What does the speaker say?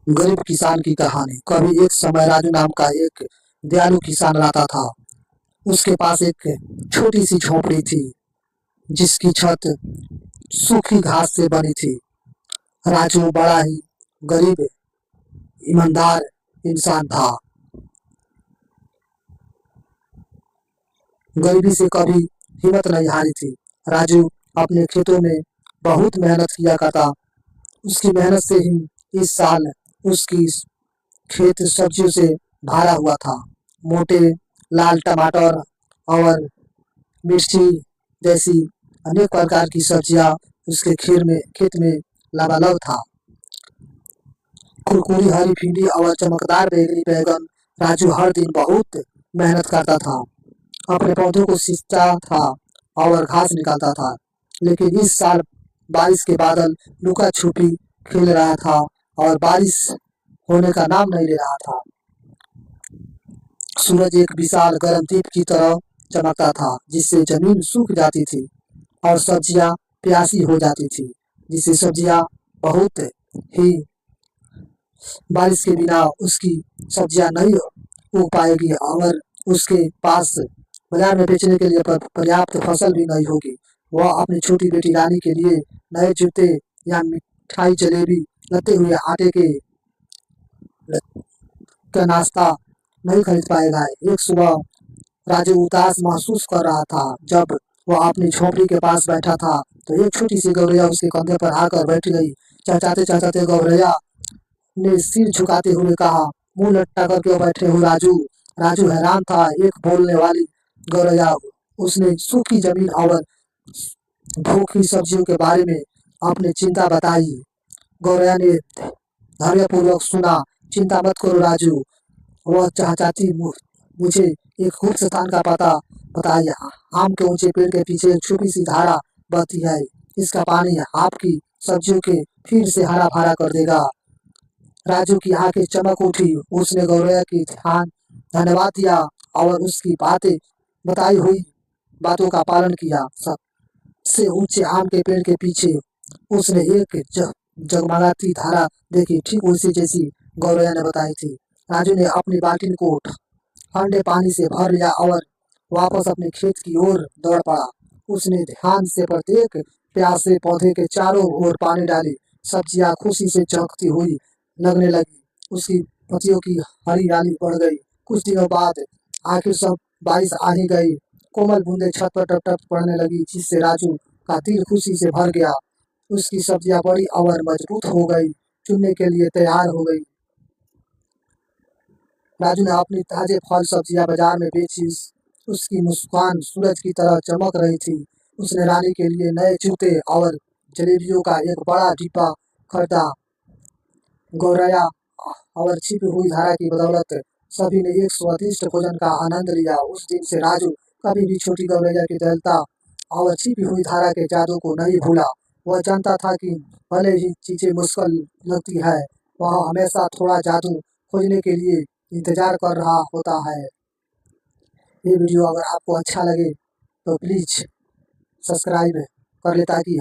गरीब किसान की कहानी। कभी एक समय राजू नाम का एक दयालु किसान रहता था। उसके पास एक छोटी सी झोपड़ी थी जिसकी छत सूखी घास से बनी थी। राजू बड़ा ही गरीब ईमानदार इंसान था। गरीबी से कभी हिम्मत नहीं हारी थी। राजू अपने खेतों में बहुत मेहनत किया करता। उसकी मेहनत से ही इस साल उसकी खेत सब्जियों से भरा हुआ था। मोटे लाल टमाटर और मिर्ची जैसी अनेक प्रकार की सब्जियां उसके खेत में लबालब था। कुरकुरी हरी भिंडी और चमकदार बैगनी बैगन। राजू हर दिन बहुत मेहनत करता था। अपने पौधों को सींचता था और घास निकालता था। लेकिन इस साल बारिश के बादल लुका छुपी खेल रहा था और बारिश होने का नाम नहीं ले रहा था। सूरज एक विशाल गर्म दीप की तरह चमकता था जिससे जमीन सूख जाती थी और सब्जियां प्यासी हो जाती थी। जिससे सब्जियां बहुत ही बारिश के बिना उसकी सब्जियां नहीं उग पाएगी और उसके पास बाजार में बेचने के लिए पर्याप्त फसल भी नहीं होगी। वह अपनी छोटी बेटी रानी के लिए नए जूते या मिठाई जलेबी लते हुए आटे के का नाश्ता नहीं खरीद पाएगा। एक सुबह राजू उदास महसूस कर रहा था। जब वह अपनी झोपड़ी के पास बैठा था तो एक छोटी सी गौरैया उसके कंधे पर आकर बैठ गई। चहचहाते चहचहाते गौरैया ने सिर झुकाते हुए कहा, मुंह लटका कर क्यों बैठे हो राजू। राजू हैरान था। एक बोलने वाली गौरैया। उसने सूखी जमीन और भूखी सब्जियों के बारे में अपनी चिंता बताई। गौरैया ने धैर्यपूर्वक सुना। चिंता मत करो राजू, वह चाहती मुझे एक गुप्त स्थान का पता बताइए। आम के ऊंचे पेड़ के पीछे एक छोटी सी धारा बहती है। इसका पानी आपकी सब्जियों के फिर से हरा भरा कर देगा। राजू की आंखें चमक उठी। उसने गौरैया की धन्यवाद दिया और उसकी बताई हुई बातों का पालन किया। सबसे ऊंचे आम के पेड़ के पीछे उसने एक जगमगाती धारा देखी, ठीक उसी जैसी गौरैया ने बताई थी। राजू ने अपनी बाल्टी को ठंडे पानी से भर लिया और वापस अपने खेत की ओर दौड़ पड़ा। उसने ध्यान से प्रत्येक प्यासे पौधे के चारों ओर पानी डाली। सब्जियां खुशी से चमकती हुई लगने लगी। उसकी पत्तियों की हरियाली बढ़ गई। कुछ दिनों बाद आखिर सब बारिश आ ही गई। कोमल बूंदें छत पर टप टप पड़ने लगी जिससे राजू का दिल खुशी से भर गया। उसकी सब्जियां बड़ी और मजबूत हो गई, चुनने के लिए तैयार हो गई। राजू ने अपनी ताजे फल सब्जियां बाजार में बेची। उसकी मुस्कान सूरज की तरह चमक रही थी। उसने रानी के लिए नए जूते और जलेबियों का एक बड़ा डिब्बा खरीदा। गौरैया और छिपी हुई धारा की बदौलत सभी ने एक स्वादिष्ट भोजन का आनंद लिया। उस दिन से राजू कभी भी छोटी गौरैया की दयालुता और छिपी हुई धारा के जादू को नहीं भूला। वह जानता था कि भले ही चीजें मुश्किल लगती है, वह हमेशा थोड़ा जादू खोजने के लिए इंतजार कर रहा होता है। ये वीडियो अगर आपको अच्छा लगे तो प्लीज सब्सक्राइब कर ले ताकि